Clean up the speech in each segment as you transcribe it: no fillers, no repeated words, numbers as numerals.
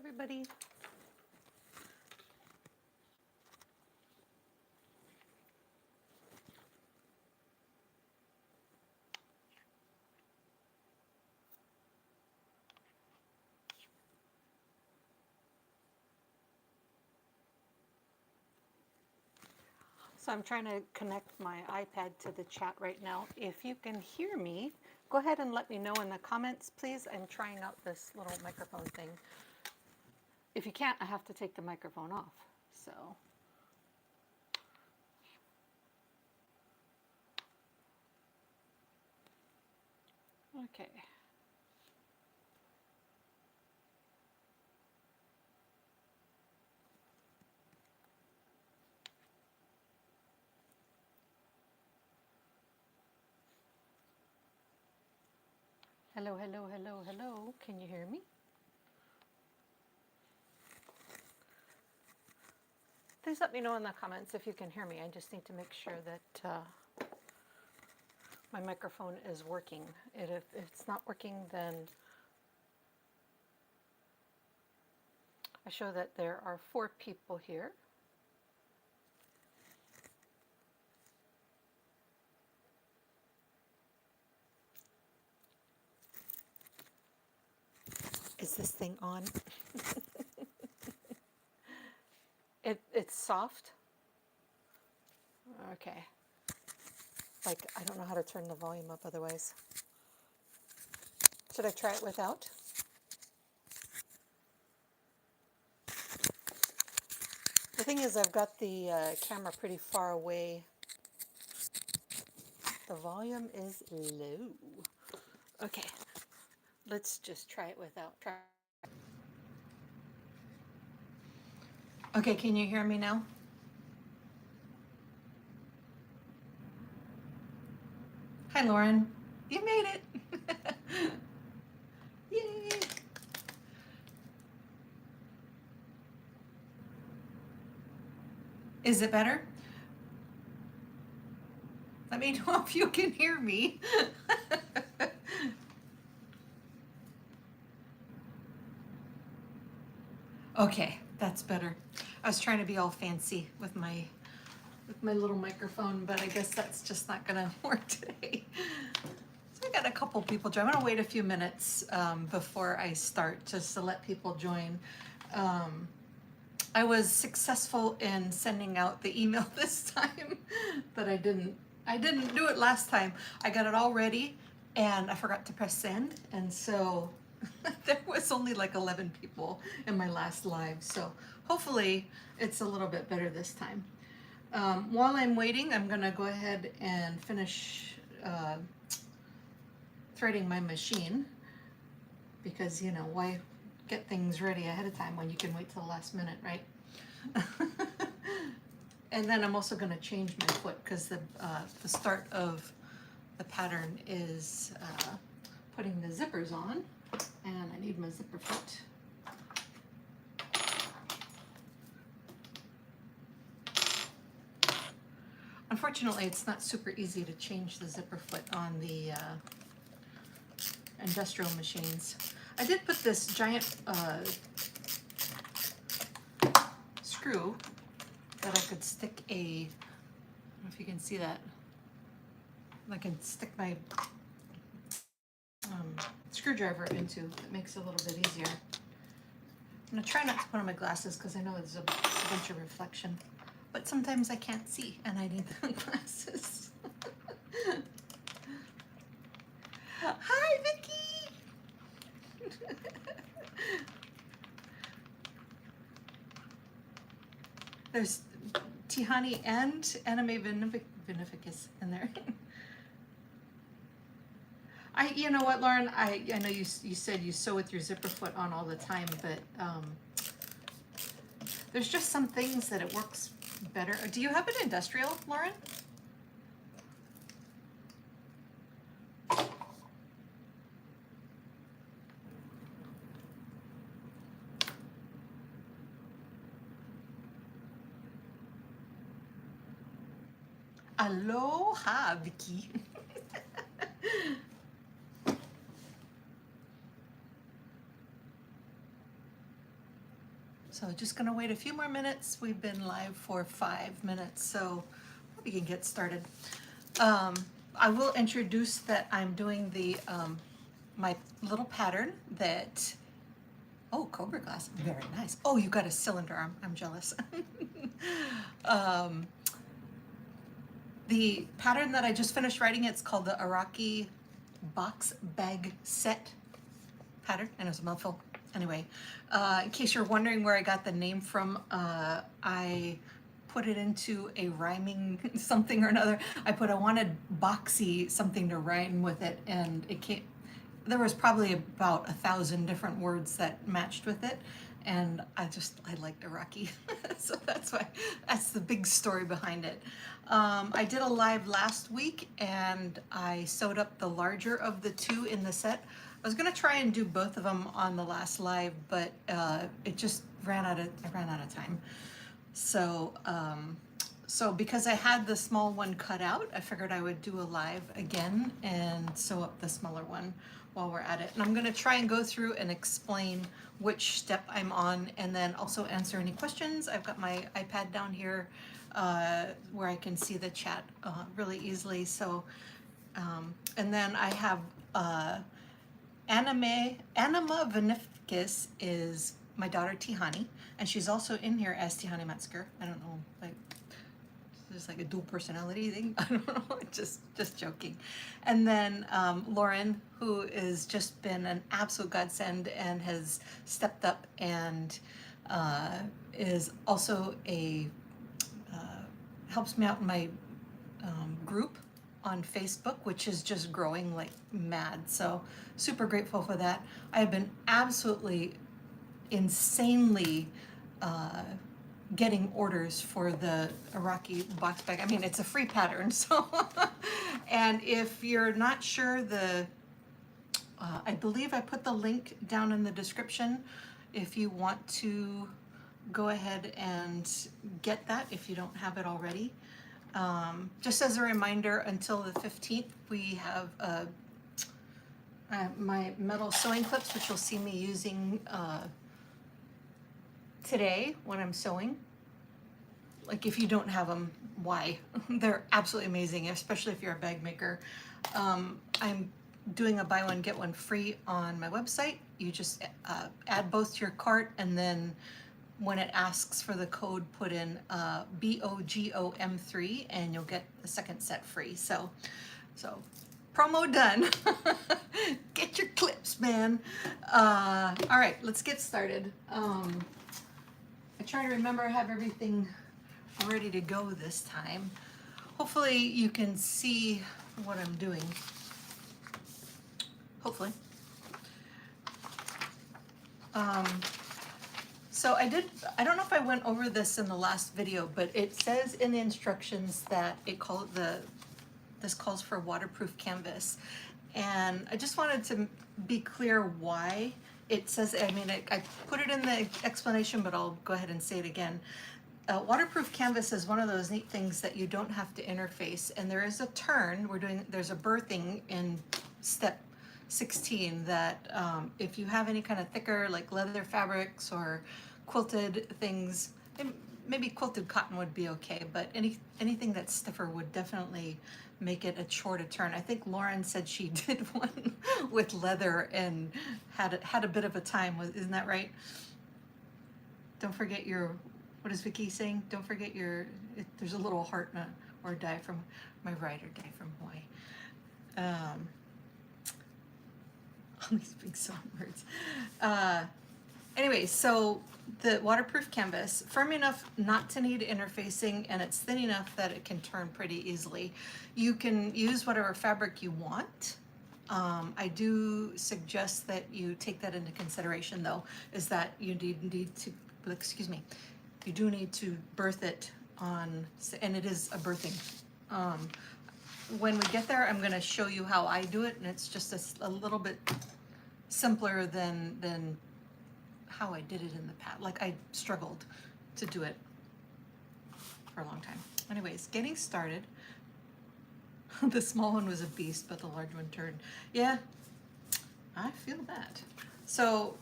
everybody. So I'm trying to connect my iPad to the chat right now. If you can hear me, go ahead and let me know in the comments, please. I'm trying out this little microphone thing. If you can't, I have to take the microphone off. So, okay. Hello, hello, hello, hello. Can you hear me? Please let me know in the comments if you can hear me. I just need to make sure that my microphone is working. If it's not working, then I show that there are 4 people here. Is this thing on? It's soft. Okay. Like, I don't know how to turn the volume up otherwise. Should I try it without? The thing is, I've got the camera pretty far away. The volume is low. Okay, let's just try it without. Okay, can you hear me now? Hi, Lauren. You made it. Yay. Is it better? Let me know if you can hear me. Okay, that's better. I was trying to be all fancy with my little microphone, but I guess that's just not gonna work today. So I got a couple people join. I'm gonna wait a few minutes before I start, just to let people join. I was successful in sending out the email this time, but I didn't do it last time. I got it all ready and I forgot to press send, and so there was only like 11 people in my last live, so hopefully it's a little bit better this time. While I'm waiting, I'm gonna go ahead and finish threading my machine, because, you know, why get things ready ahead of time when you can wait till the last minute, right? And then I'm also gonna change my foot, because the start of the pattern is putting the zippers on, and I need my zipper foot. Unfortunately, it's not super easy to change the zipper foot on the industrial machines. I did put this giant screw that I could stick I don't know if you can see that. I can stick my screwdriver into. It makes it a little bit easier. I'm gonna try not to put on my glasses because I know there's a bunch of reflection, but sometimes I can't see and I need the glasses. Hi, Vicky! There's Tihani and Anime Vinificus in there. You know what, Lauren? I know you said you sew with your zipper foot on all the time, but there's just some things that it works better. Do you have an industrial, Lauren? Aloha, Vicky. So just gonna wait a few more minutes. We've been live for 5 minutes, so we can get started. I will introduce that I'm doing the my little pattern that, oh, Cobra glass, very nice. Oh, you got a cylinder arm, I'm jealous. The pattern that I just finished writing, it's called the Araki Box Bag Set pattern, and it was a mouthful. Anyway, in case you're wondering where I got the name from, I put it into a rhyming something or another. I wanted boxy something to rhyme with it, and it came, there was probably about 1,000 different words that matched with it, and I liked Araki. So that's why, that's the big story behind it. I did a live last week, and I sewed up the larger of the two in the set. I was gonna try and do both of them on the last live, but it just I ran out of time. So, so because I had the small one cut out, I figured I would do a live again and sew up the smaller one while we're at it. And I'm gonna try and go through and explain which step I'm on, and then also answer any questions. I've got my iPad down here where I can see the chat really easily. So, and then I have Anima Vanificus is my daughter Tihani, and she's also in here as Tihani Metzger. I don't know, like, there's like a dual personality thing. I don't know, just joking. And then Lauren, who has just been an absolute godsend and has stepped up and is also helps me out in my group on Facebook, which is just growing like mad. So super grateful for that. I have been absolutely insanely getting orders for the Araki box bag. I mean, it's a free pattern, so and if you're not sure, I believe I put the link down in the description if you want to go ahead and get that if you don't have it already. Just as a reminder, until the 15th, we have my metal sewing clips, which you'll see me using today when I'm sewing. Like, if you don't have them, why? They're absolutely amazing, especially if you're a bag maker. I'm doing a buy one get one free on my website. You just add both to your cart, and then when it asks for the code, put in BOGOM3, and you'll get the second set free. So promo done. Get your clips, man. All right, let's get started. I try to remember I have everything ready to go this time. Hopefully you can see what I'm doing. Hopefully. So I don't know if I went over this in the last video, but it says in the instructions that this calls for waterproof canvas. And I just wanted to be clear why it says, I mean, I put it in the explanation, but I'll go ahead and say it again. Waterproof canvas is one of those neat things that you don't have to interface, and there is a turn, there's a birthing in step 16 that if you have any kind of thicker, like leather fabrics or quilted things, maybe quilted cotton would be okay, but anything that's stiffer would definitely make it a chore to turn. I think Lauren said she did one with leather and had a bit of a time with, isn't that right? Don't forget your, what is Vicky saying? Don't forget your, there's a little heart or die from, my writer die from Hawaii. All these big song words. Anyway, so the waterproof canvas, firm enough not to need interfacing, and it's thin enough that it can turn pretty easily. You can use whatever fabric you want. I do suggest that you take that into consideration, though, is that you need to, excuse me, you do need to birth it on, and it is a birthing. When we get there, I'm going to show you how I do it, and it's just a little bit simpler than how I did it in the past. Like, I struggled to do it for a long time. Anyways, getting started. The small one was a beast, but the large one turned. Yeah, I feel that. So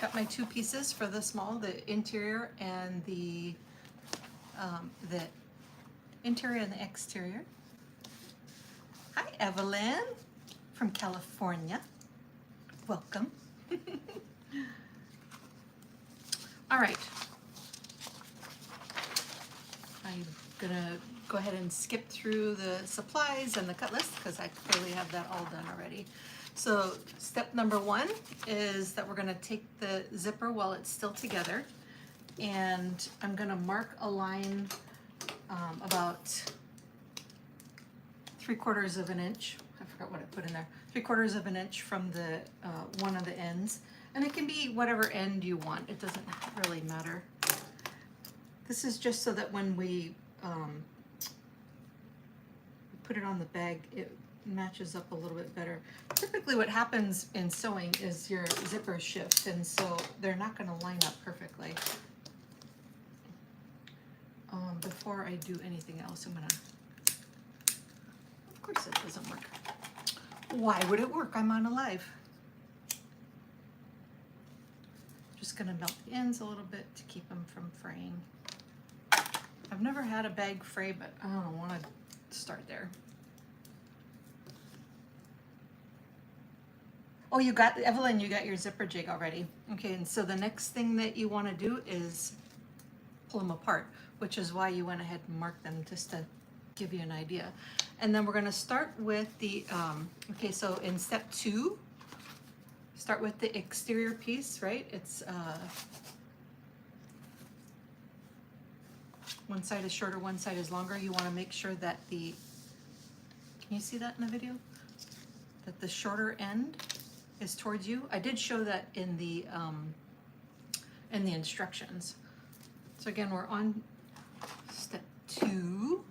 got my two pieces for the small, the interior and the interior and the exterior. Hi, Evelyn from California. Welcome. All right. I'm gonna go ahead and skip through the supplies and the cut list because I clearly have that all done already. So step number one is that we're gonna take the zipper while it's still together, and I'm gonna mark a line about 3/4 of an inch. I forgot what I put in there. 3/4 of an inch from the one of the ends, and it can be whatever end you want. It doesn't really matter. This is just so that when we put it on the bag, it matches up a little bit better. Typically what happens in sewing is your zippers shift, and so they're not going to line up perfectly. Before I do anything else, I'm going to, of course it doesn't work. Why would it work? I'm on a live. Just going to melt the ends a little bit to keep them from fraying. I've never had a bag fray, but I don't want to start there. Oh, you got, Evelyn, you got your zipper jig already. Okay, and so the next thing that you want to do is pull them apart, which is why you went ahead and marked them, just to give you an idea. And then we're going to start with the, okay, so in step 2, start with the exterior piece, right? It's one side is shorter, one side is longer. You want to make sure that the, can you see that in the video? That the shorter end is towards you. I did show that in the instructions. So again, we're on step 2.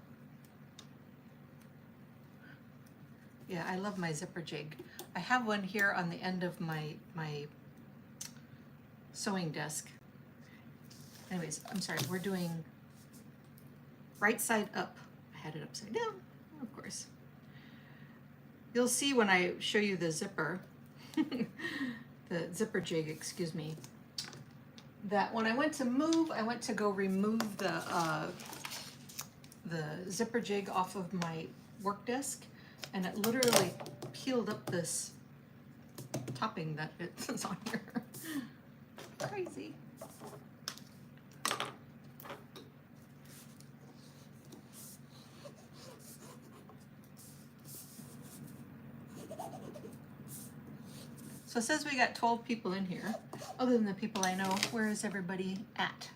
Yeah, I love my zipper jig. I have one here on the end of my sewing desk. Anyways, I'm sorry, we're doing right side up. I had it upside down, of course. You'll see when I show you the zipper, the zipper jig, excuse me, that when I went to go remove the zipper jig off of my work desk, and it literally peeled up this topping that it's on here. Crazy. So it says we got 12 people in here. Other than the people I know, where is everybody at?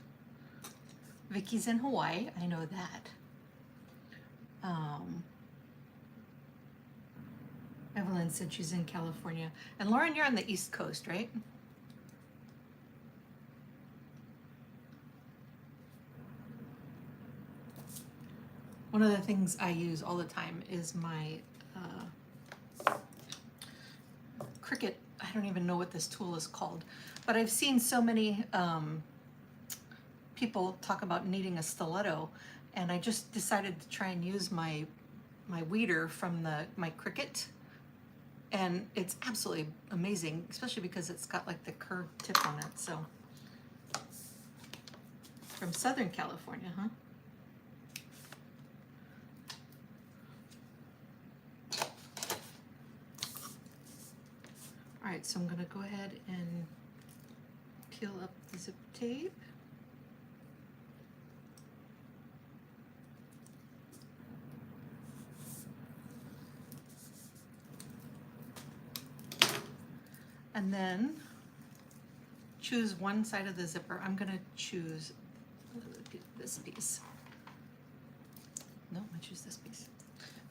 Vicky's in Hawaii, I know that. Evelyn said she's in California. And Lauren, you're on the East Coast, right? One of the things I use all the time is my Cricut. I don't even know what this tool is called, but I've seen so many people talk about needing a stiletto, and I just decided to try and use my weeder from my Cricut, and it's absolutely amazing, especially because it's got like the curved tip on it. So from Southern California, huh? All right, so I'm gonna go ahead and peel up the zip tape. And then choose one side of the zipper. I'm gonna choose this piece. No, I choose this piece.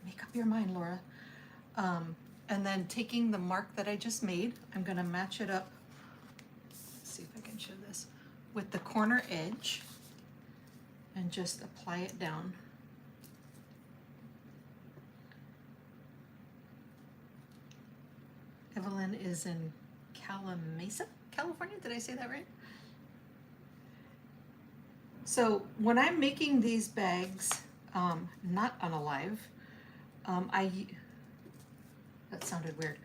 Make up your mind, Laura. And then taking the mark that I just made, I'm gonna match it up, let's see if I can show this, with the corner edge, and just apply it down. Evelyn is in Mesa, California. Did I say that right? So when I'm making these bags, not on a live, that sounded weird.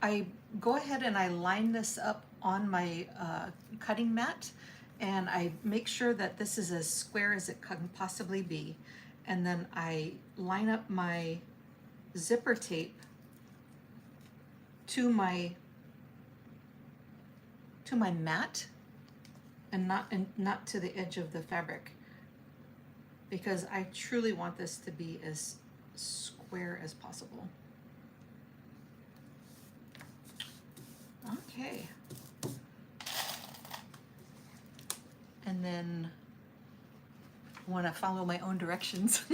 I go ahead and I line this up on my cutting mat, and I make sure that this is as square as it can possibly be. And then I line up my zipper tape to my mat, and not to the edge of the fabric, because I truly want this to be as square as possible. Okay. And then I want to follow my own directions.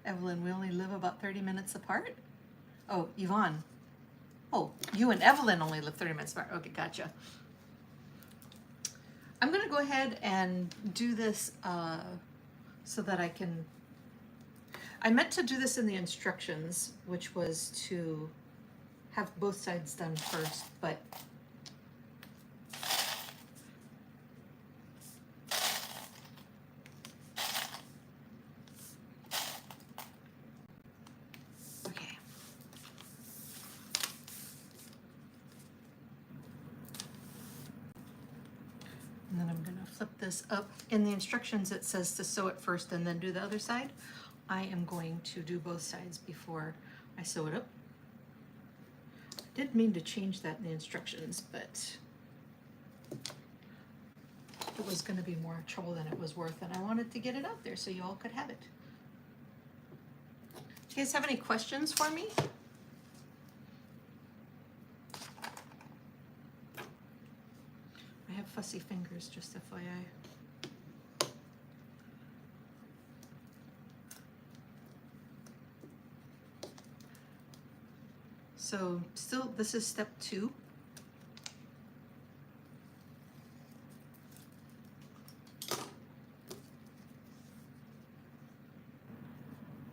Evelyn, we only live about 30 minutes apart? Oh, Yvonne. Oh, you and Evelyn only live 30 minutes apart. Okay, gotcha. I'm going to go ahead and do this so that I can... I meant to do this in the instructions, which was to have both sides done first, but okay. And then I'm going to flip this up. In the instructions it says to sew it first and then do the other side. I am going to do both sides before I sew it up. I did mean to change that in the instructions, but it was going to be more trouble than it was worth, and I wanted to get it out there so you all could have it. Do you guys have any questions for me? I have fussy fingers, just FYI. So still, this is step 2.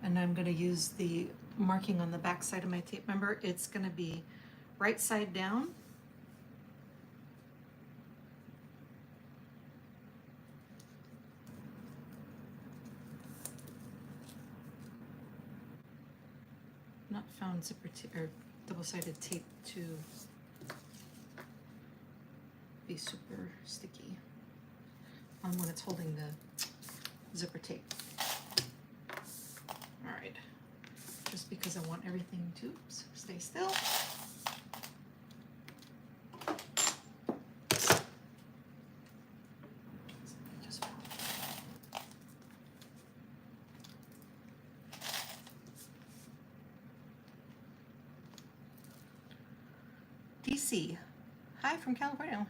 And I'm going to use the marking on the back side of my tape. Remember, it's going to be right side down. Not found zipper tape or double-sided tape to be super sticky on when it's holding the zipper tape. All right, just because I want everything to stay still. DC, hi from California.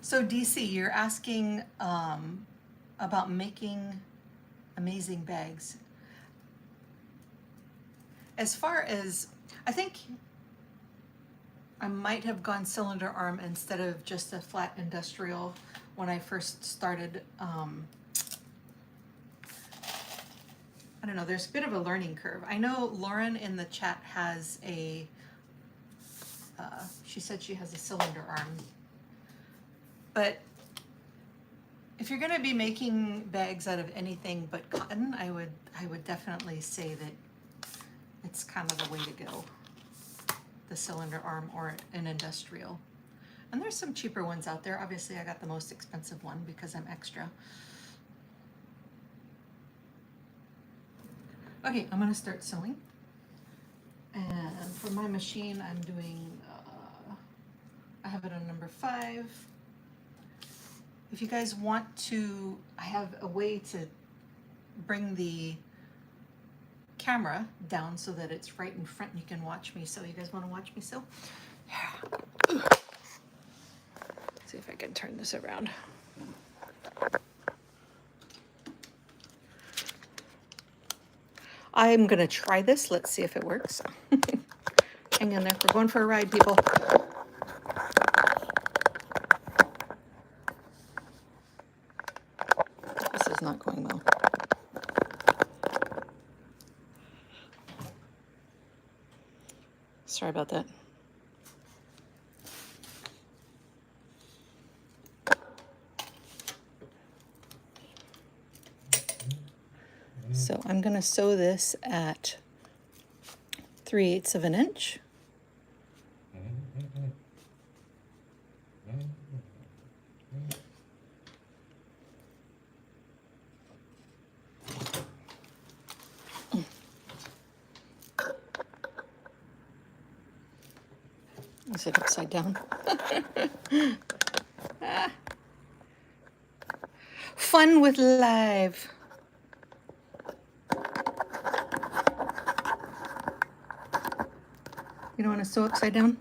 So DC, you're asking about making amazing bags. As far as, I think I might have gone cylinder arm instead of just a flat industrial when I first started. I don't know, there's a bit of a learning curve. I know Lauren in the chat has a, she said she has a cylinder arm. But if you're gonna be making bags out of anything but cotton, I would definitely say that it's kind of the way to go. The cylinder arm or an industrial. And there's some cheaper ones out there. Obviously I got the most expensive one because I'm extra. Okay, I'm gonna start sewing. And for my machine, I'm doing, I have it on number 5. If you guys want to, I have a way to bring the camera down so that it's right in front and you can watch me. So you guys want to watch me sew? Yeah. See if I can turn this around. I'm gonna try this. Let's see if it works. Hang in there. We're going for a ride, people. This is not going well. Sorry about that. going to sew this at 3/8 of an inch. Is it upside down? Ah. Fun with live. You don't want to sew upside down?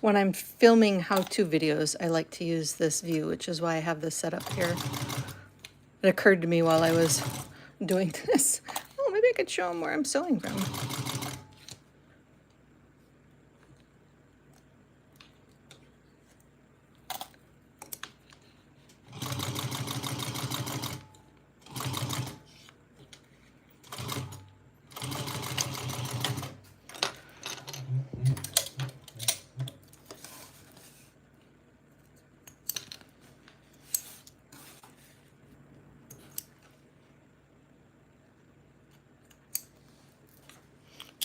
When I'm filming how-to videos, I like to use this view, which is why I have this set up here. It occurred to me while I was doing this. Oh, maybe I could show them where I'm sewing from.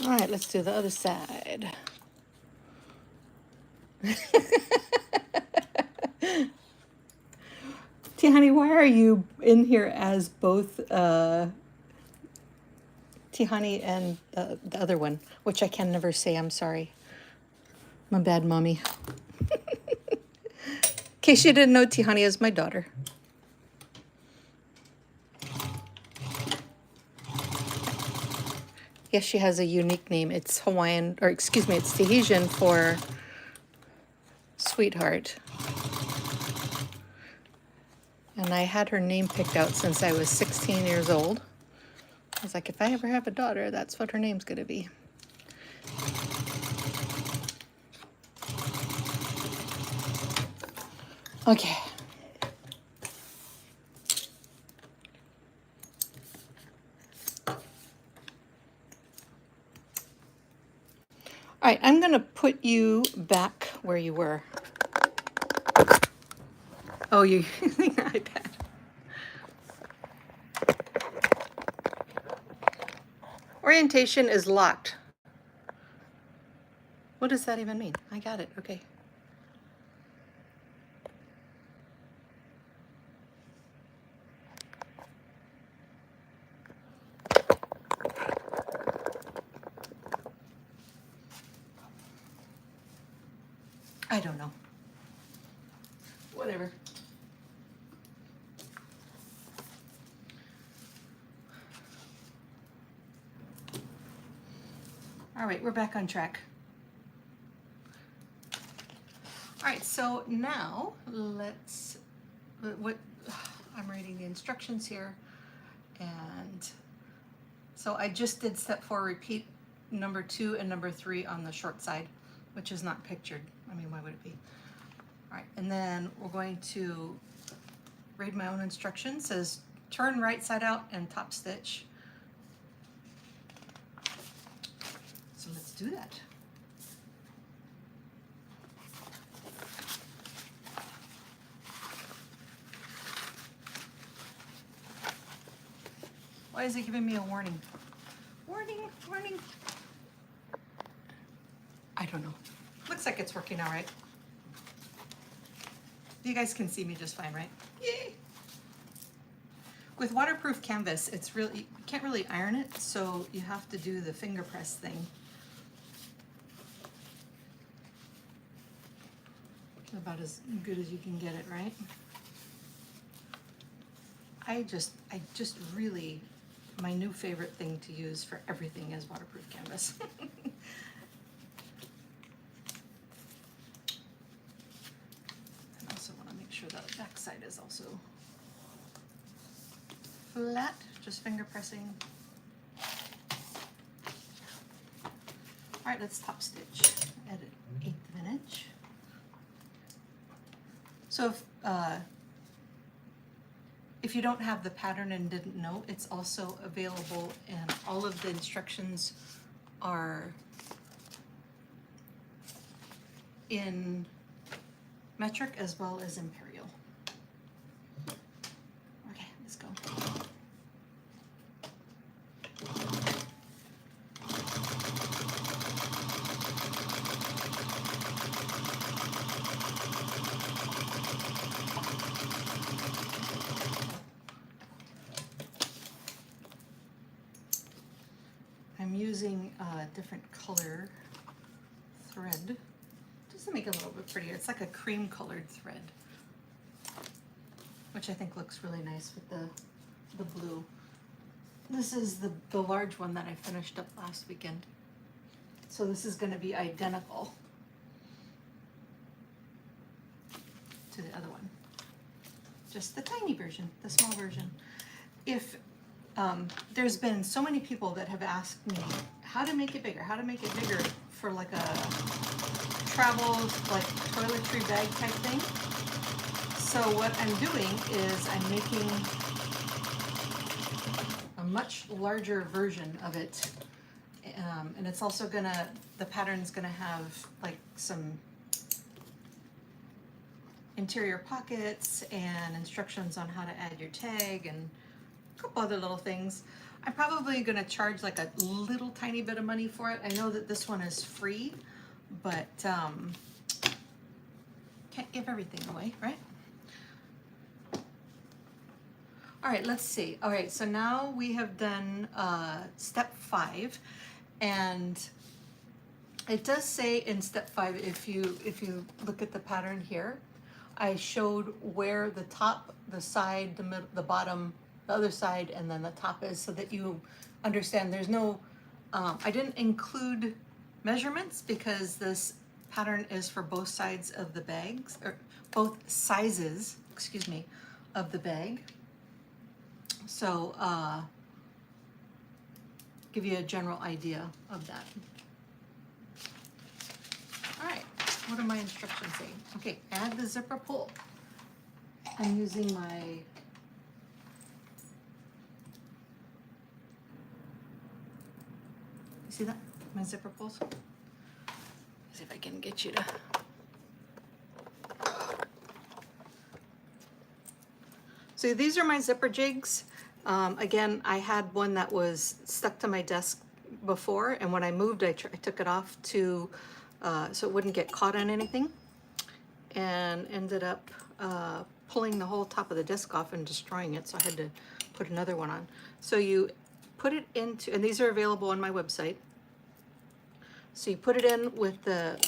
All right, let's do the other side. Honey, why are you in here as both Tihani and the other one, which I can never say? I'm sorry. I'm a bad mommy. In case you didn't know, Tihani is my daughter. Yes, she has a unique name. It's Hawaiian, or excuse me, it's Tahitian for sweetheart. And I had her name picked out since I was 16 years old. I was like, if I ever have a daughter, that's what her name's going to be. Okay. All right, I'm going to put you back where you were. Oh, you're using the iPad. Orientation is locked. What does that even mean? I got it. Okay. I don't know. Whatever. All right, we're back on track. All right, so now let's, I'm reading the instructions here. And so I just did step 4, repeat number 2 and number 3 on the short side, which is not pictured. I mean, why would it be? All right, and then we're going to read my own instructions. It says turn right side out and top stitch. So let's do that. Why is it giving me a warning? Warning, warning. I don't know. Looks like it's working all right. You guys can see me just fine, right? Yay! With waterproof canvas, it's really, you can't really iron it, so you have to do the finger press thing. About as good as you can get it, right? I just really, my new favorite thing to use for everything is waterproof canvas. I also want to make sure that the back side is also flat, just finger pressing. All right, let's top stitch at 1/8 of an inch. So if if you don't have the pattern and didn't know, it's also available, and all of the instructions are in metric as well as imperial. Okay, let's go. I'm using a different color thread just to make it a little bit prettier. It's like a cream colored thread, which I think looks really nice with the blue. This is the large one that I finished up last weekend. So this is going to be identical to the other one. Just the tiny version, the small version. If there's been so many people that have asked me how to make it bigger, for like a travel, like toiletry bag type thing. So what I'm doing is I'm making a much larger version of it. And it's also the pattern's gonna have like some interior pockets and instructions on how to add your tag and a couple other little things. I'm probably gonna charge like a little tiny bit of money for it. I know that this one is free, but can't give everything away, right? All right, let's see. All right, so now we have done step 5, and it does say in step 5, if you look at the pattern here, I showed where the top, the side, the middle, the bottom, the other side, and then the top is, so that you understand there's no, I didn't include measurements because this pattern is for both sides of the bags, or both sizes, excuse me, of the bag. So give you a general idea of that. All right, what are my instructions saying? Okay, add the zipper pull. I'm using my see that? My zipper pulls? Let's see if I can get you to. So these are my zipper jigs. Again, I had one that was stuck to my desk before, and when I moved, I took it off to so it wouldn't get caught on anything, and ended up pulling the whole top of the desk off and destroying it, so I had to put another one on. So you put it into, and these are available on my website. So you put it in with the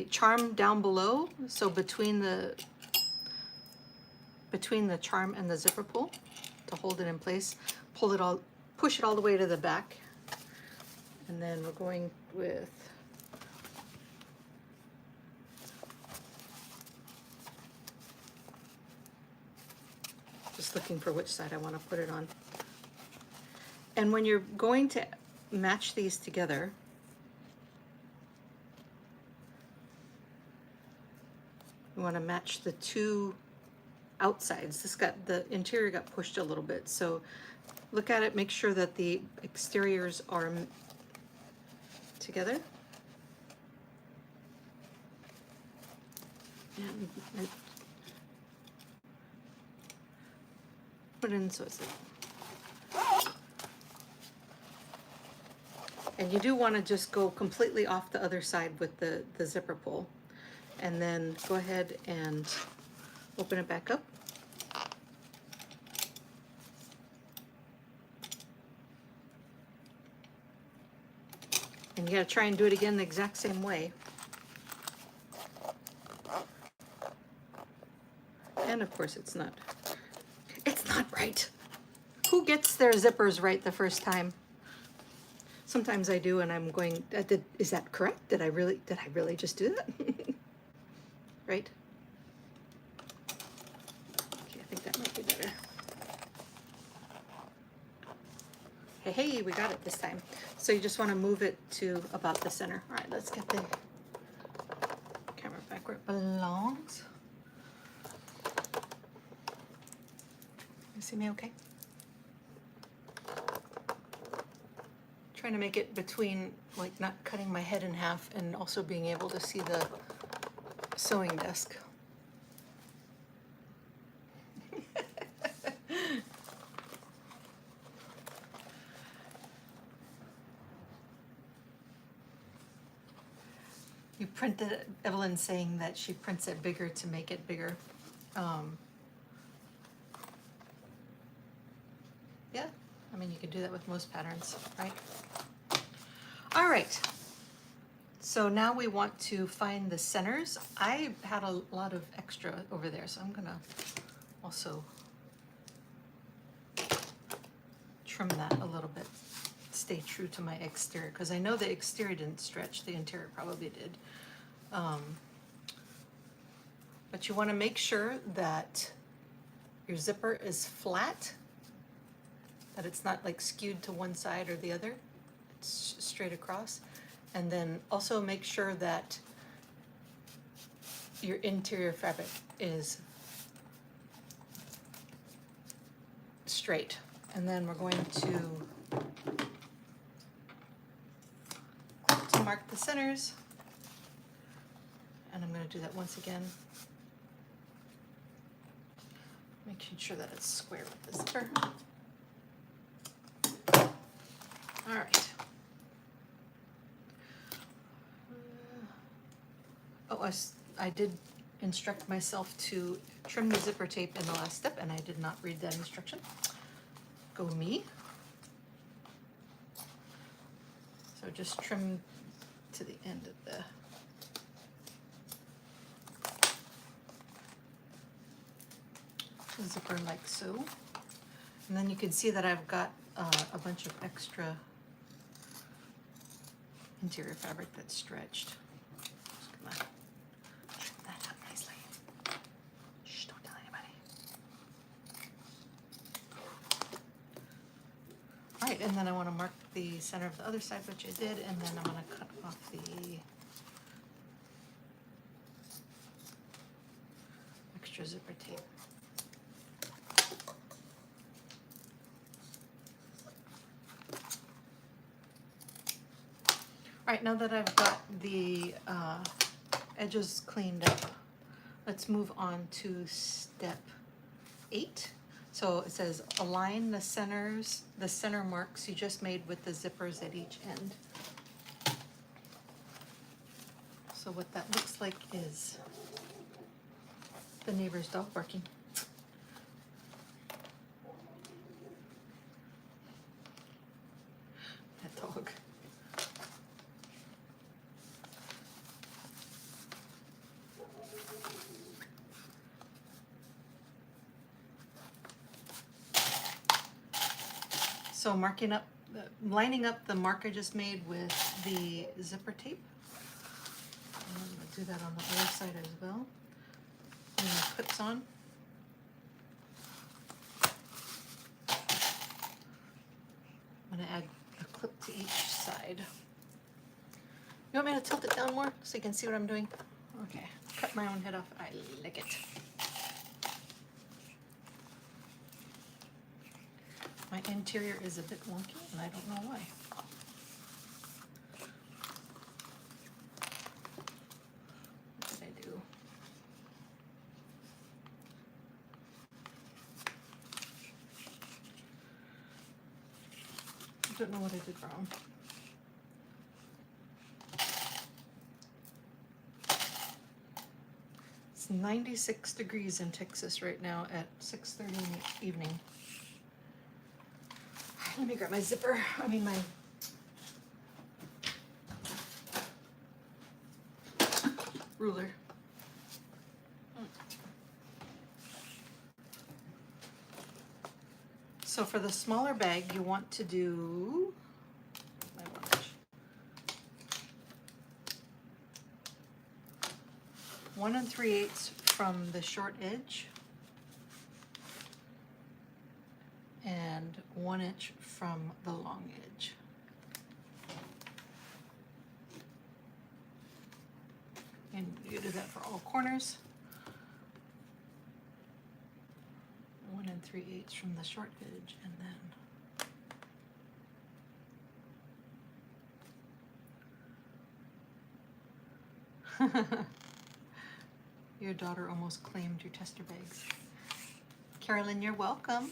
charm down below, so between the charm and the zipper pull to hold it in place. Pull it all, push it all the way to the back, and then we're going with just looking for which side I want to put it on. And when you're going to match these together, you want to match the two outsides. The interior got pushed a little bit, so look at it, make sure that the exteriors are together. And put it in so it's and you do want to just go completely off the other side with the zipper pull, and then go ahead and open it back up. And you gotta try and do it again the exact same way. And of course it's not right. Who gets their zippers right the first time? Sometimes I do, and I'm going, is that correct? Did I really just do that? Right? Okay, I think that might be better. Hey, we got it this time. So you just want to move it to about the center. All right, let's get the camera back where it belongs. You see me okay? Trying to make it between, like, not cutting my head in half and also being able to see the sewing desk. You printed it, Evelyn's saying that she prints it bigger to make it bigger. Yeah, I mean, you can do that with most patterns, right? All right, so now we want to find the centers. I had a lot of extra over there, so I'm gonna also trim that a little bit. Stay true to my exterior, because I know the exterior didn't stretch, the interior probably did. But you want to make sure that your zipper is flat, that it's not like skewed to one side or the other, it's straight across. And then also make sure that your interior fabric is straight. And then we're going to mark the centers. And I'm going to do that once again. Making sure that it's square with the zipper. All right. I did instruct myself to trim the zipper tape in the last step, and I did not read that instruction. Go me. So just trim to the end of the zipper like so. And then you can see that I've got a bunch of extra interior fabric that's stretched. Just gonna trim that up nicely. Shh, don't tell anybody. All right, and then I want to mark the center of the other side, which I did, and then I'm going to cut off the extra zipper tape. All right, now that I've got the edges cleaned up, let's move on to step 8. So it says align the center marks you just made with the zippers at each end. So what that looks like is the neighbor's dog barking. That dog. So lining up the mark I just made with the zipper tape. I'm going to do that on the other side as well. And the clips on. I'm going to add a clip to each side. You want me to tilt it down more so you can see what I'm doing? Okay, cut my own head off. I like it. My interior is a bit wonky, and I don't know why. What did I do? I don't know what I did wrong. It's 96 degrees in Texas right now at 6:30 in the evening. Let me grab my zipper, my ruler. So for the smaller bag, you want to do, my watch, 1 3/8 from the short edge and 1 inch from the long edge. And you do that for all corners. 1 3/8 from the short edge, and then your daughter almost claimed your tester bags. Carolyn, you're welcome.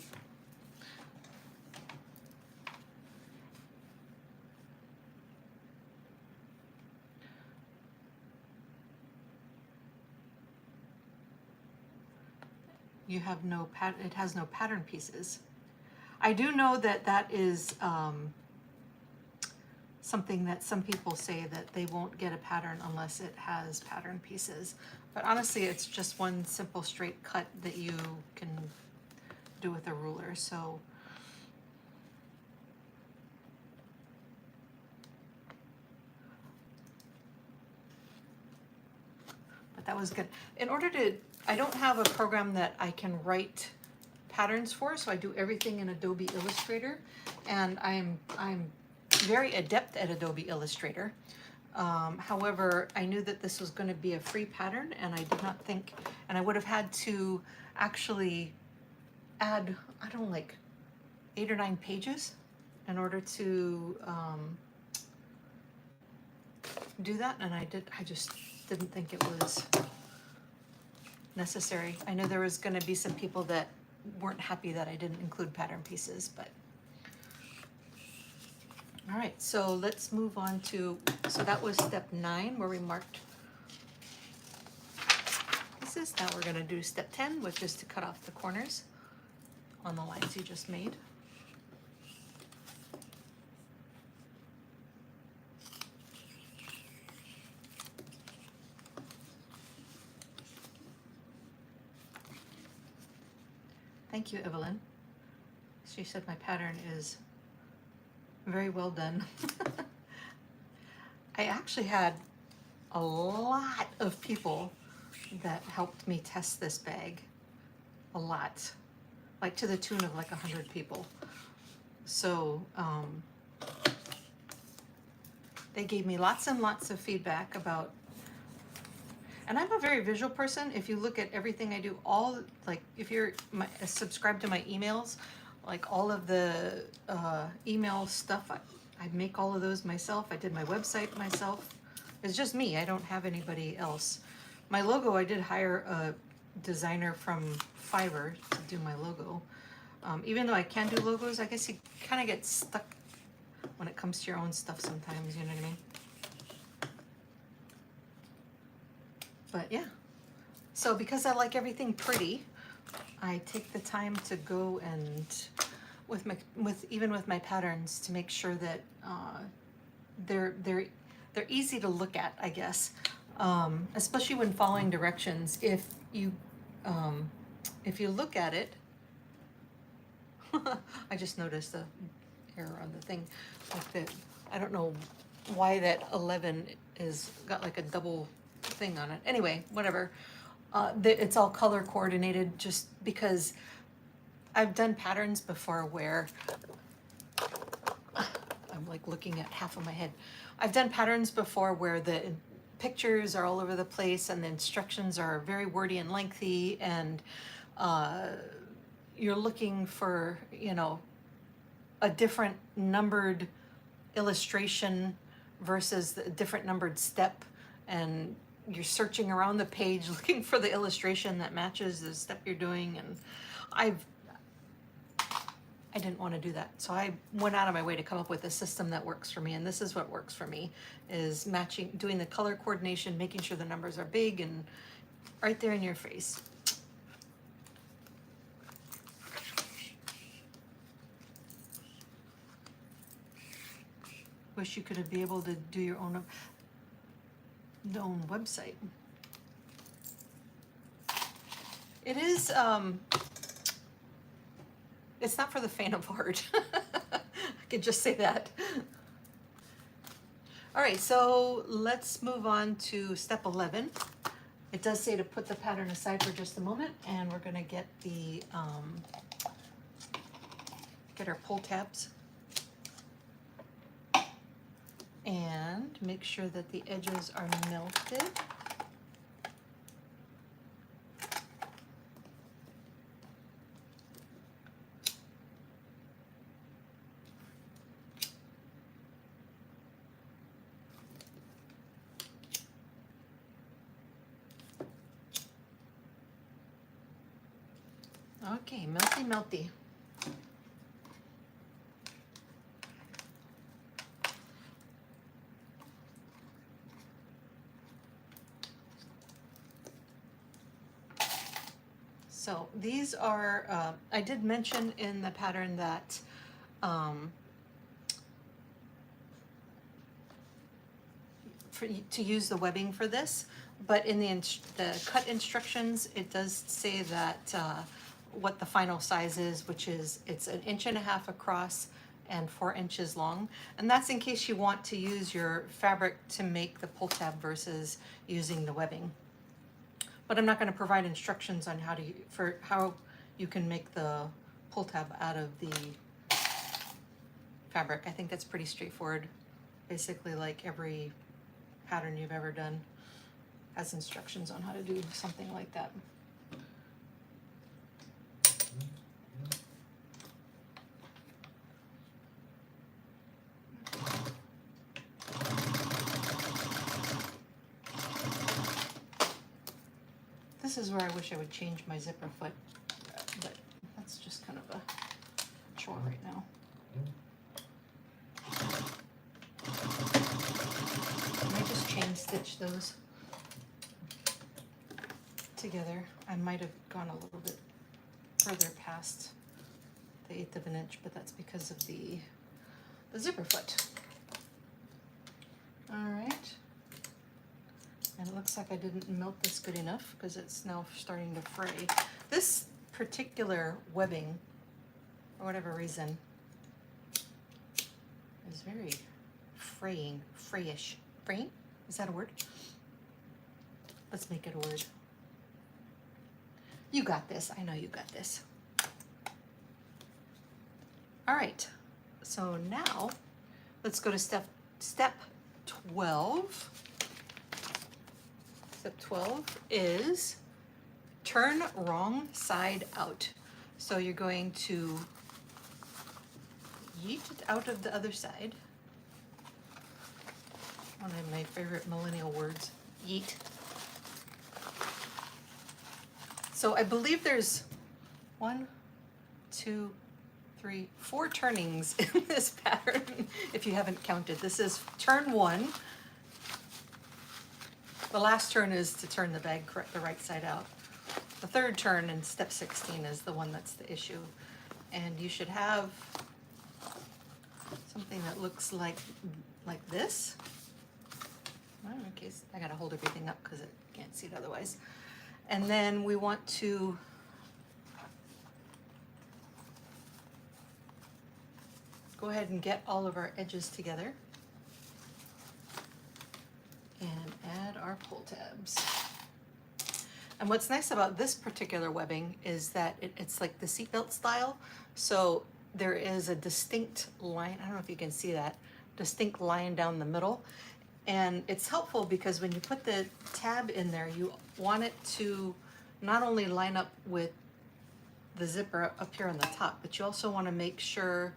You have no it has no pattern pieces. I do know that that is something that some people say that they won't get a pattern unless it has pattern pieces. But honestly, it's just one simple straight cut that you can do with a ruler. So but that was good. In order to, I don't have a program that I can write patterns for, so I do everything in Adobe Illustrator, and I'm very adept at Adobe Illustrator. However, I knew that this was going to be a free pattern, and I did not think, and I would have had to actually add, I don't know, like 8 or 9 pages in order to do that, and I just didn't think it was necessary. I know there was going to be some people that weren't happy that I didn't include pattern pieces, but all right, so let's move on to, so that was step 9 where we marked pieces. Now we're going to do step 10, which is to cut off the corners on the lines you just made. Thank you, Evelyn. She said my pattern is very well done. I actually had a lot of people that helped me test this bag. A lot. Like to the tune of like 100 people. So they gave me lots and lots of feedback about, and I'm a very visual person. If you look at everything I do, all, like if you're subscribed to my emails, like all of the email stuff, I make all of those myself. I did my website myself. It's just me. I don't have anybody else. My logo, I did hire a designer from Fiverr to do my logo. Even though I can do logos, I guess you kind of get stuck when it comes to your own stuff sometimes, you know what I mean? But yeah, so because I like everything pretty, I take the time to go and even with my patterns to make sure that they're easy to look at, I guess, especially when following directions. If you look at it, I just noticed the error on the thing, like that. I don't know why that 11 is got like a double thing on it. Anyway, whatever. It's all color coordinated just because I've done patterns before where I'm like looking at half of my head. I've done patterns before where the pictures are all over the place and the instructions are very wordy and lengthy, and you're looking for, you know, a different numbered illustration versus a different numbered step, and you're searching around the page looking for the illustration that matches the step you're doing, and I didn't want to do that. So I went out of my way to come up with a system that works for me, and this is what works for me, is matching, doing the color coordination, making sure the numbers are big and right there in your face. Wish you could be able to do your own website. It is, it's not for the faint of heart. I could just say that. All right, so let's move on to step 11. It does say to put the pattern aside for just a moment, and we're gonna get the, get our pull tabs. And make sure that the edges are melted. Okay, melty, melty. So these are, I did mention in the pattern that to use the webbing for this, but in the cut instructions, it does say that what the final size is, which is it's 1.5 inches across and 4 inches long. And that's in case you want to use your fabric to make the pull tab versus using the webbing. But I'm not going to provide instructions on how you can make the pull tab out of the fabric. I think that's pretty straightforward. Basically, like every pattern you've ever done has instructions on how to do something like that. This is where I wish I would change my zipper foot, but that's just kind of a chore right now. Can I just chain stitch those together? I might have gone a little bit further past the 1/8 of an inch, but that's because of the zipper foot. All right. And it looks like I didn't melt this good enough because it's now starting to fray. This particular webbing, for whatever reason, is very frayish. Fraying? Is that a word? Let's make it a word. You got this. I know you got this. All right. So now let's go to step 12. Step 12 is turn wrong side out. So you're going to yeet it out of the other side. One of my favorite millennial words, yeet. So I believe there's 1, 2, 3, 4 turnings in this pattern, if you haven't counted. This is turn 1. The last turn is to turn the bag the right side out. The third turn in step 16 is the one that's the issue. And you should have something that looks like this. Well, in case I gotta hold everything up because I can't see it otherwise. And then we want to go ahead and get all of our edges together and add our pull tabs. And what's nice about this particular webbing is that it's like the seatbelt style. So there is a distinct line, I don't know if you can see that, distinct line down the middle. And it's helpful because when you put the tab in there, you want it to not only line up with the zipper up here on the top, but you also want to make sure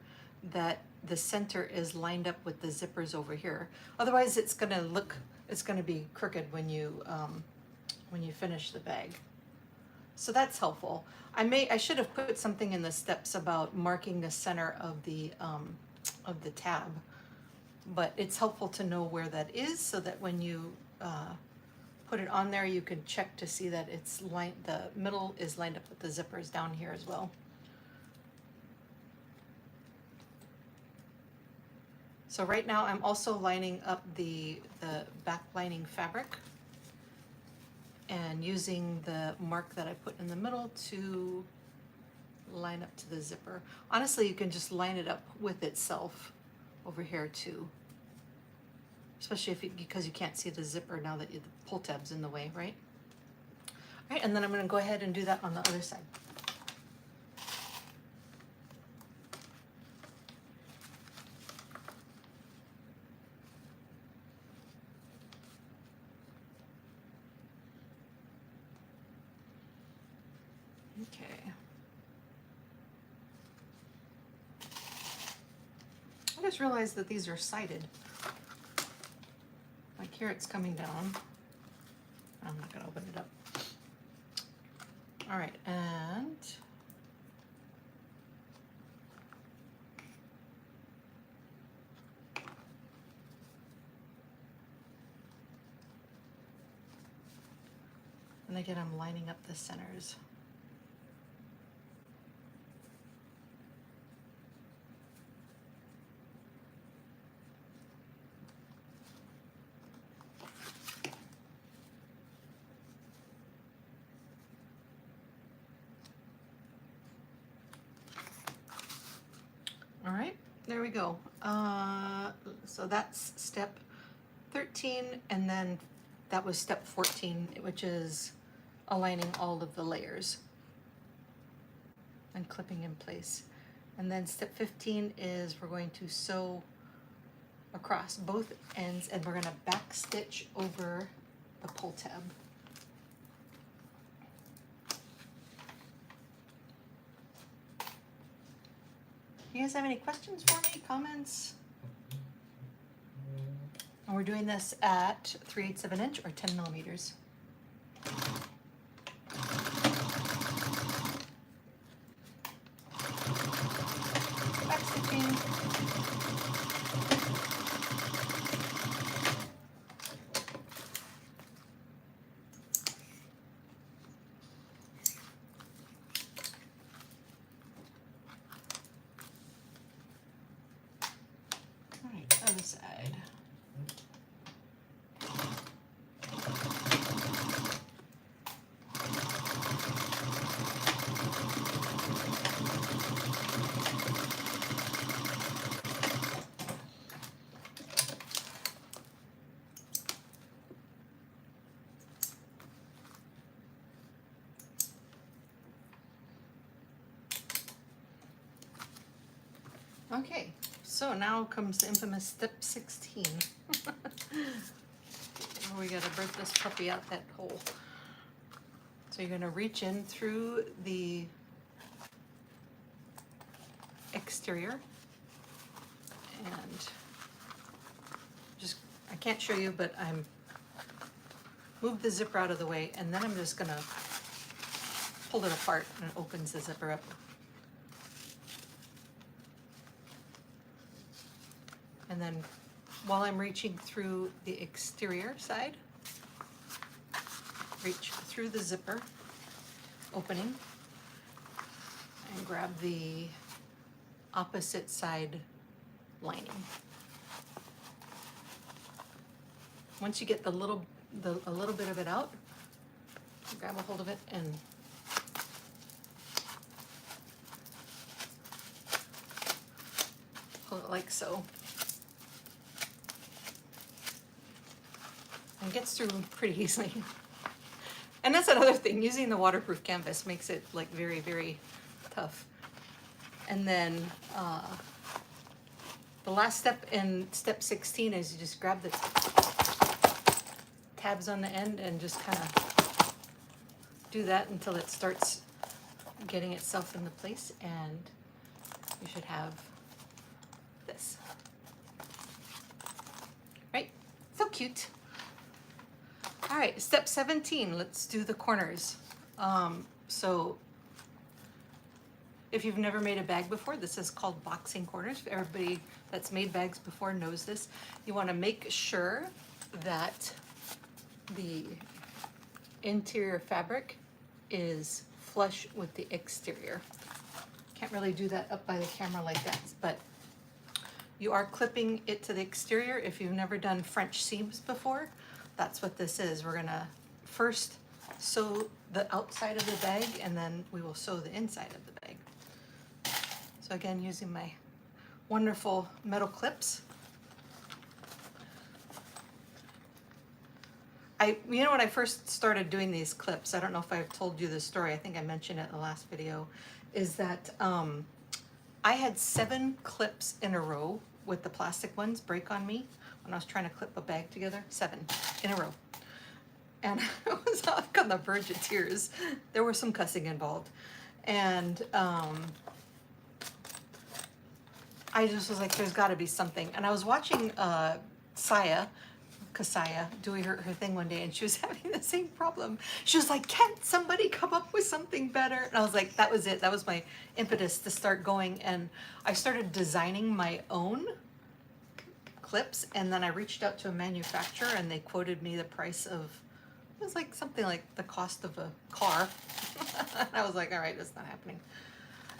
that the center is lined up with the zippers over here. Otherwise it's going to be crooked when you finish the bag. So that's helpful. I should have put something in the steps about marking the center of the tab, but it's helpful to know where that is so that when you put it on there, you can check to see that the middle is lined up with the zippers down here as well. So right now I'm also lining up the back lining fabric and using the mark that I put in the middle to line up to the zipper. Honestly, you can just line it up with itself over here too, especially because you can't see the zipper now that the pull tab's in the way, right? All right, and then I'm going to go ahead and do that on the other side. Okay. I just realized that these are sided. Like here it's coming down. I'm not going to open it up. All right, and And again, I'm lining up the centers. All right, there we go. So that's step 13, and then that was step 14, which is aligning all of the layers and clipping in place. And then step 15 is we're going to sew across both ends, and we're gonna back stitch over the pull tab. You guys have any questions for me, comments? And we're doing this at 3/8 of an inch or 10 millimeters. Back stitching. All right, other side. Okay, so now comes the infamous step 16. We gotta break this puppy out that hole. So you're gonna reach in through the exterior and just, I can't show you, but I'm move the zipper out of the way, and then I'm just gonna pull it apart and it opens the zipper up. And then while I'm reaching through the exterior side, reach through the zipper opening and grab the opposite side lining. Once you get a little bit of it out, grab a hold of it and pull it like so. And gets through pretty easily. And that's another thing, using the waterproof canvas makes it like very, very tough. And then the last step in step 16 is you just grab the tabs on the end and just kind of do that until it starts getting itself into place, and you should have this. Right? So cute. All right, step 17, let's do the corners. So if you've never made a bag before, this is called boxing corners. Everybody that's made bags before knows this. You want to make sure that the interior fabric is flush with the exterior. Can't really do that up by the camera like that, but you are clipping it to the exterior. If you've never done French seams before, that's what this is. We're gonna first sew the outside of the bag, and then we will sew the inside of the bag. So again, using my wonderful metal clips. You know, when I first started doing these clips, I don't know if I've told you this story, I think I mentioned it in the last video, is that I had 7 clips in a row with the plastic ones break on me when I was trying to clip a bag together. 7 in a row. And I was like on the verge of tears. There was some cussing involved. And I just was like, there's gotta be something. And I was watching Kasaya doing her thing one day, and she was having the same problem. She was like, can't somebody come up with something better? And I was like, that was it. That was my impetus to start going. And I started designing my own clips, and then I reached out to a manufacturer, and they quoted me the price of was like something like the cost of a car. I was like, all right, that's not happening.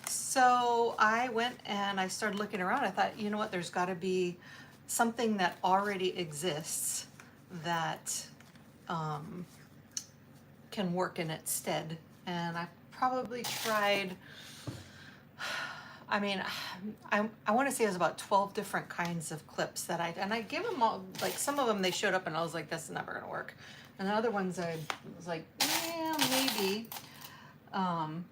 So I went and I started looking around. I thought, you know what, there's got to be something that already exists that can work in its stead. And I probably tried, I mean, I want to say it was about 12 different kinds of clips that I gave them all, like some of them they showed up and I was like, that's never going to work. And the other ones I was like, yeah, maybe.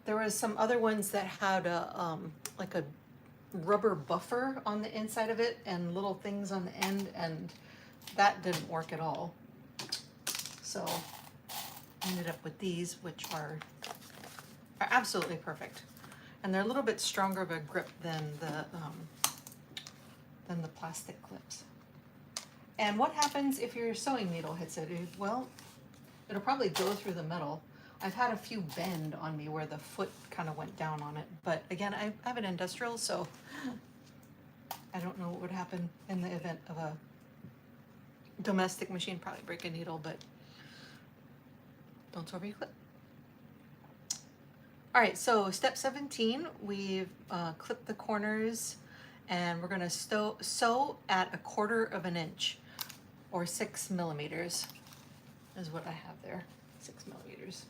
There was some other ones that had a, like a rubber buffer on the inside of it and little things on the end, and that didn't work at all. So I ended up with these, which are absolutely perfect. And they're a little bit stronger of a grip than the plastic clips. And what happens if your sewing needle hits it? Well, it'll probably go through the metal. I've had a few bend on me where the foot kind of went down on it. But again, I have an industrial, so I don't know what would happen in the event of a domestic machine. Probably break a needle, but don't sew over your clip. All right, so step 17, we've clipped the corners and we're gonna sew at 1/4 of an inch, or 6 millimeters is what I have there, 6 millimeters.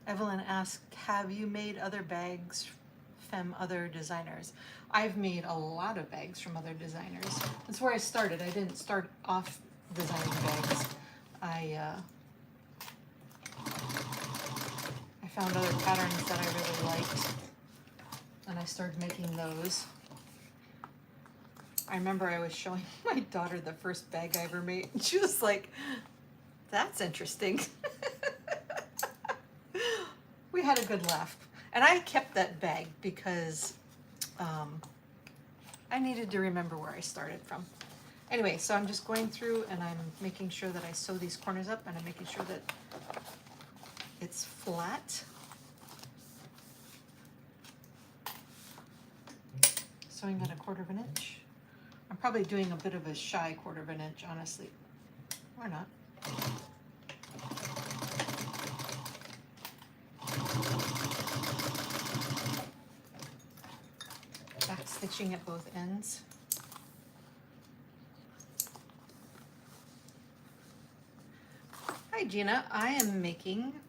Evelyn asked, have you made other bags from other designers? I've made a lot of bags from other designers. That's where I started. I didn't start off designing bags. I found other patterns that I really liked, and I started making those. I remember I was showing my daughter the first bag I ever made, and she was like, that's interesting. We had a good laugh. And I kept that bag because I needed to remember where I started from. Anyway, so I'm just going through and I'm making sure that I sew these corners up, and I'm making sure that it's flat. Sewing at 1/4 of an inch. I'm probably doing a bit of a shy 1/4 of an inch, honestly. Or not. Back stitching at both ends. Hi Gina, I am making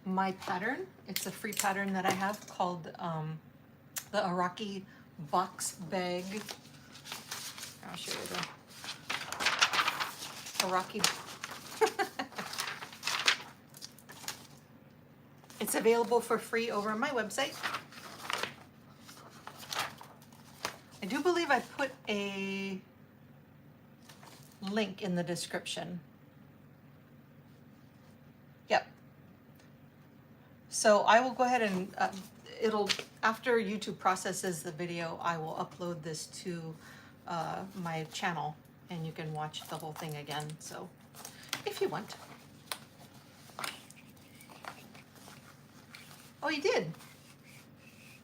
my pattern. It's a free pattern that I have called the Araki Box Bag. I'll show you the Araki. It's available for free over on my website. I do believe I put a link in the description. Yep. So I will go ahead and after YouTube processes the video, I will upload this to my channel and you can watch the whole thing again. So if you want. Oh, you did?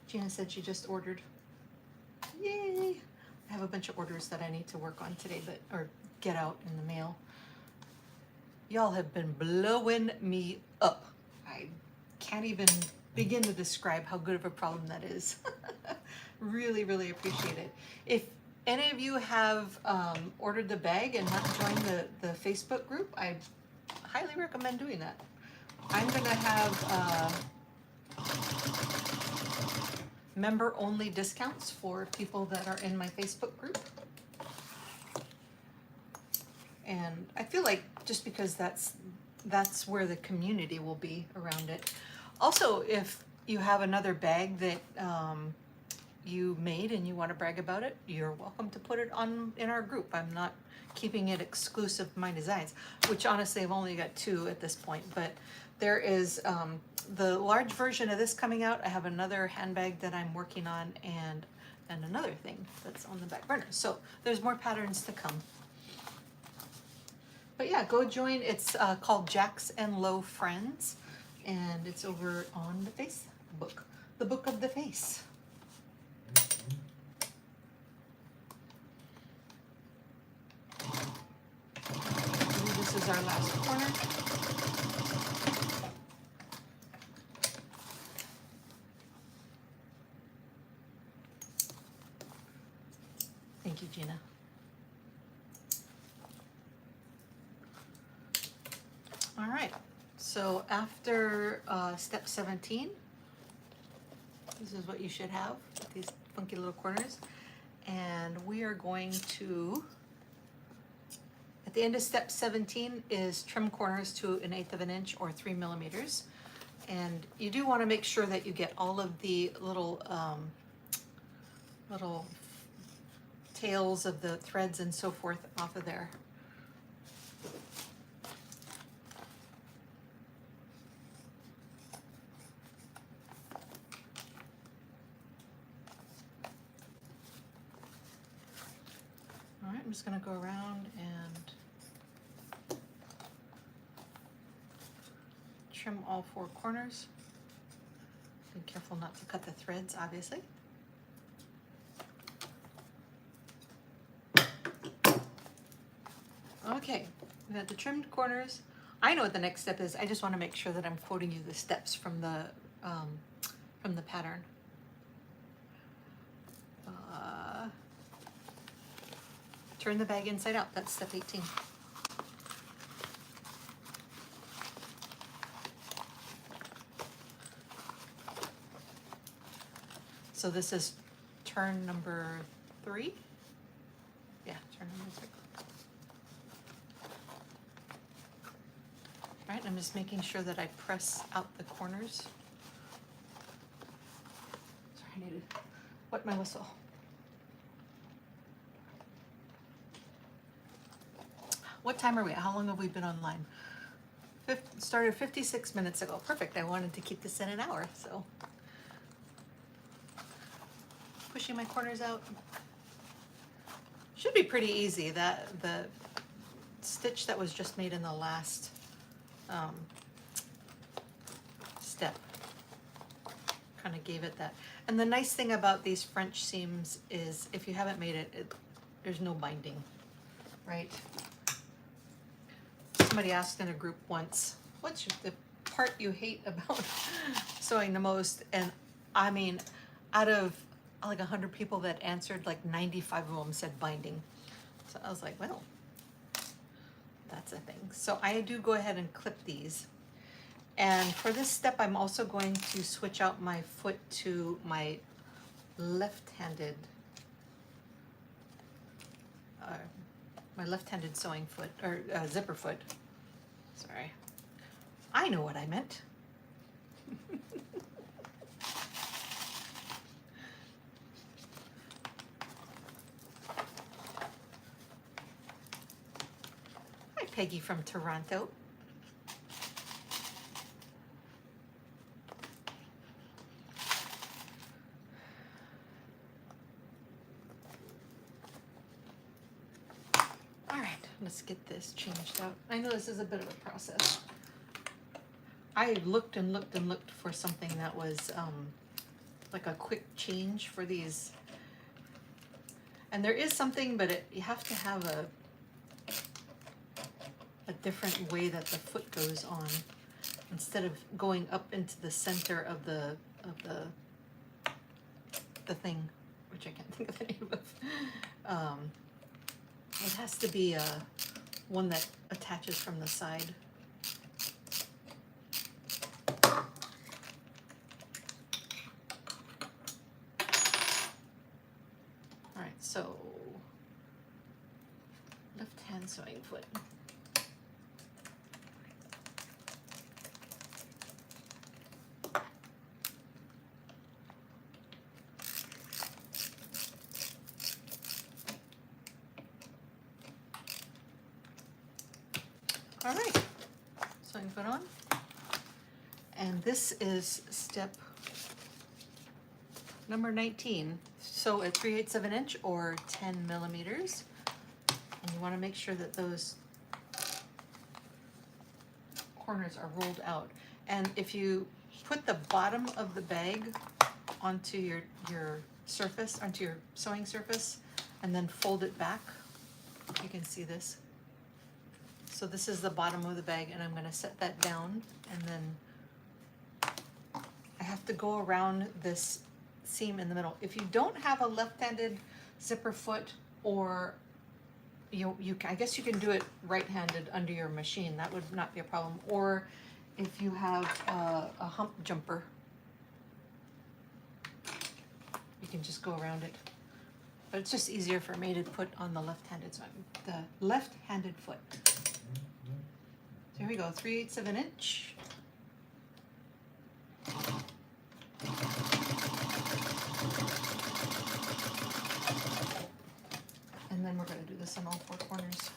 Gina said she just ordered. Yay! I have a bunch of orders that I need to work on today, or get out in the mail. Y'all have been blowing me up. I can't even begin to describe how good of a problem that is. Really, really appreciate it. If any of you have ordered the bag and not joined the Facebook group, I highly recommend doing that. I'm gonna have member-only discounts for people that are in my Facebook group. And I feel like just because that's where the community will be around it. Also, if you have another bag that you made and you want to brag about it, you're welcome to put it in our group. I'm not keeping it exclusive to my designs, which honestly I've only got 2 at this point, but there is the large version of this coming out. I have another handbag that I'm working on, and another thing that's on the back burner. So there's more patterns to come. But yeah, go join. It's called Jacks and Low Friends, and it's over on the Facebook, the Book of the Face. is our last corner. Thank you, Gina. All right, so after step 17, this is what you should have, these funky little corners. And we are going to, at the end of step 17 is trim corners to 1/8 of an inch or 3 millimeters. And you do want to make sure that you get all of the little little tails of the threads and so forth off of there. All right, I'm just going to go around and trim all 4 corners. Be careful not to cut the threads, obviously. Okay, we got the trimmed corners. I know what the next step is. I just want to make sure that I'm quoting you the steps from the pattern. Turn the bag inside out. That's step 18. So this is turn number 3. Yeah, turn number 3. All right, I'm just making sure that I press out the corners. Sorry, I need to wet my whistle. What time are we at? How long have we been online? Started 56 minutes ago. Perfect. I wanted to keep this in an hour, so. Pushing my corners out. Should be pretty easy. The stitch that was just made in the last step kind of gave it that. And the nice thing about these French seams is if you haven't made it, there's no binding, right? Somebody asked in a group once, what's the part you hate about sewing the most? And I mean, out of like 100 people that answered, like 95 of them said binding. So I was like, well, that's a thing. So I do go ahead and clip these. And for this step, I'm also going to switch out my foot to my left-handed sewing foot, or zipper foot. Sorry. I know what I meant. Hi, Peggy from Toronto. Let's get this changed out. I know this is a bit of a process. I looked and looked and looked for something that was like a quick change for these. And there is something, but you have to have a different way that the foot goes on. Instead of going up into the center of the thing, which I can't think of the name of. It has to be one that attaches from the side. All right, so left-hand sewing foot. All right, sewing foot on. And this is step number 19. Sew at 3/8 of an inch or 10 millimeters. And you want to make sure that those corners are rolled out. And if you put the bottom of the bag onto your surface, onto your sewing surface, and then fold it back, you can see this. So this is the bottom of the bag, and I'm gonna set that down, and then I have to go around this seam in the middle. If you don't have a left-handed zipper foot, or I guess you can do it right-handed under your machine. That would not be a problem. Or if you have a hump jumper, you can just go around it. But it's just easier for me to put on the left-handed side, the left-handed foot. So here we go, 3/8 of an inch. And then we're going to do this on all 4 corners.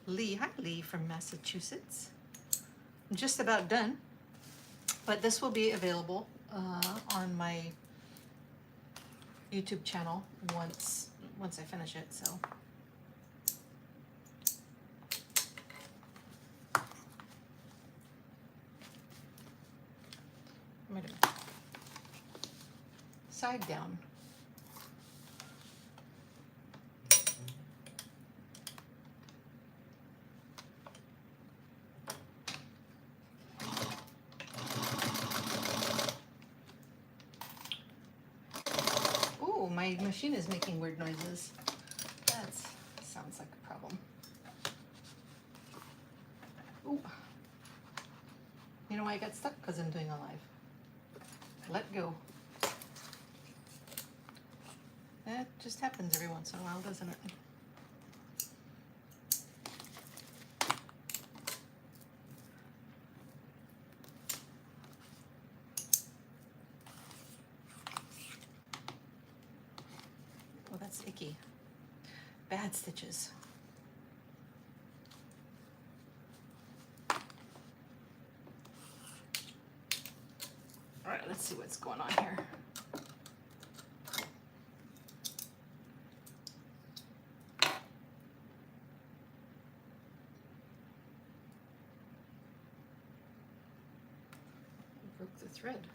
Lee, hi Lee from Massachusetts. I'm just about done, but this will be available on my YouTube channel once I finish it. So. Wait a minute. Side down. Ooh, my machine is making weird noises. That sounds like a problem. Ooh. You know why I got stuck? Because I'm doing a live. Let go. That just happens every once in a while, doesn't it? Oh, that's icky. Bad stitches. All right, let's see what's going on here. I broke the thread.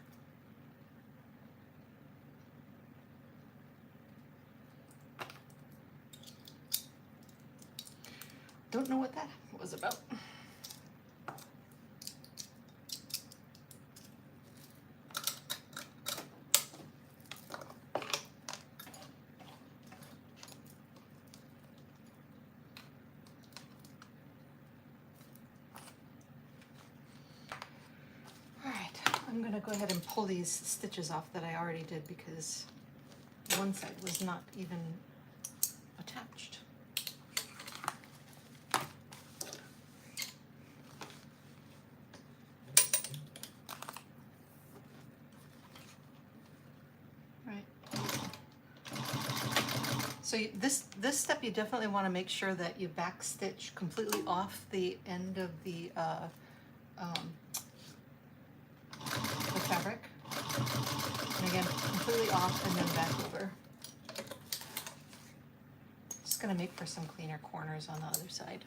Don't know what that was about. I'm going to go ahead and pull these stitches off that I already did because one side was not even attached. Right. So this step, you definitely want to make sure that you back stitch completely off the end of the fabric, and again completely off and then back over. Just going to make for some cleaner corners on the other side.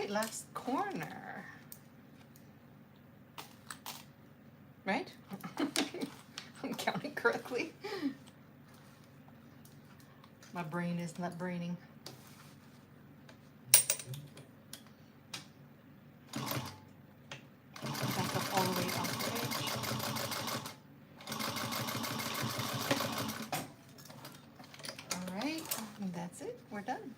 Last corner, right? I'm counting correctly. My brain is not braining. Back up all the way off the edge. All right, and that's it. We're done.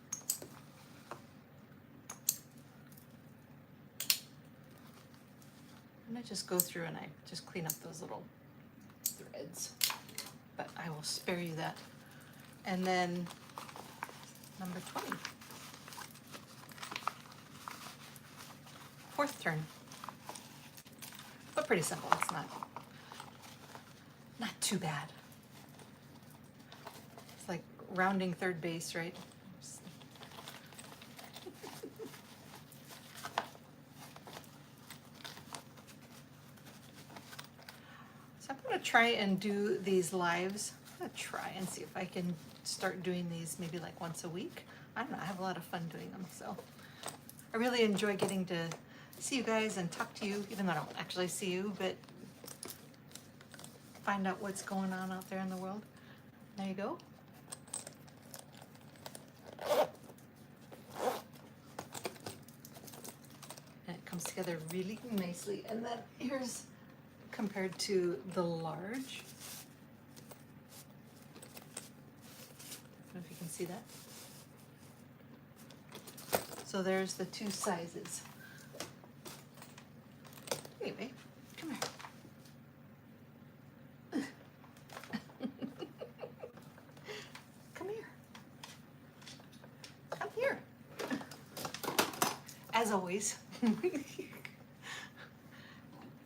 And I just go through and I just clean up those little threads, but I will spare you that. And then number 20, fourth turn, but pretty simple. It's not too bad. rounding third base, right? So I'm gonna try and do these lives. I'm gonna try and see if I can start doing these maybe like once a week. I don't know, I have a lot of fun doing them, so. I really enjoy getting to see you guys and talk to you, even though I don't actually see you, but find out what's going on out there in the world. There you go. And it comes together really nicely. And then here's compared to the large. I don't know if you can see that. So there's the two sizes. Anyway, come here. Come here. Come here. As always,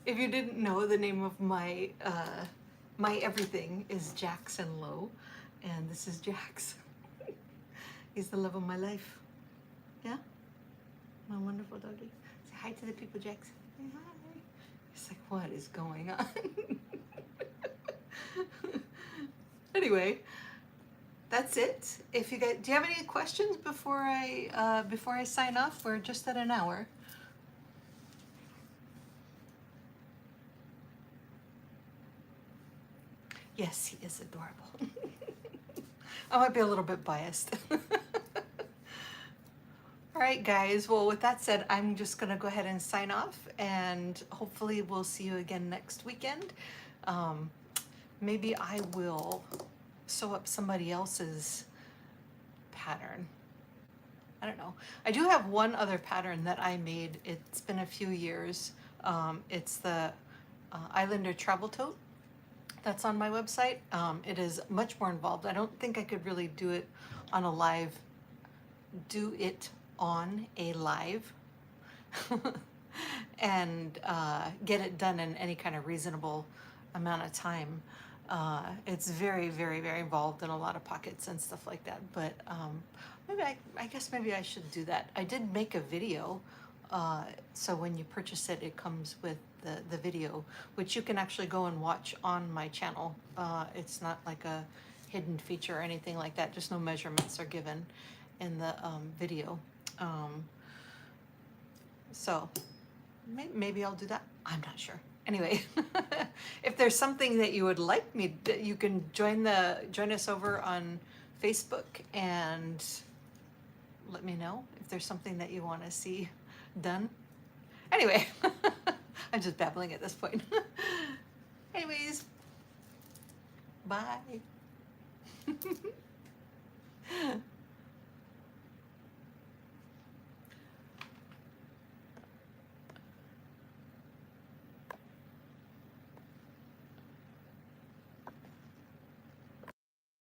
if you didn't know, the name of my my everything is Jackson Lowe, and this is Jax. He's the love of my life. Yeah? My wonderful doggy. Say hi to the people, Jax. Say hi. He's like, what is going on? Anyway, that's it. If you guys, do you have any questions before I sign off? We're just at an hour. Yes, he is adorable. I might be a little bit biased. All right, guys. Well, with that said, I'm just going to go ahead and sign off, and hopefully we'll see you again next weekend. Maybe I will sew up somebody else's pattern. I don't know. I do have one other pattern that I made. It's been a few years. It's the Islander Travel Tote that's on my website. It is much more involved. I don't think I could really do it on a live, and get it done in any kind of reasonable amount of time. It's very, very, very involved in a lot of pockets and stuff like that. But maybe I guess maybe I should do that. I did make a video, so when you purchase it, it comes with the video, which you can actually go and watch on my channel. It's not like a hidden feature or anything like that. Just no measurements are given in the video. So maybe I'll do that. I'm not sure. Anyway, if there's something that you would like me to, you can join us over on Facebook and let me know if there's something that you want to see done. Anyway, I'm just babbling at this point. Anyways, bye.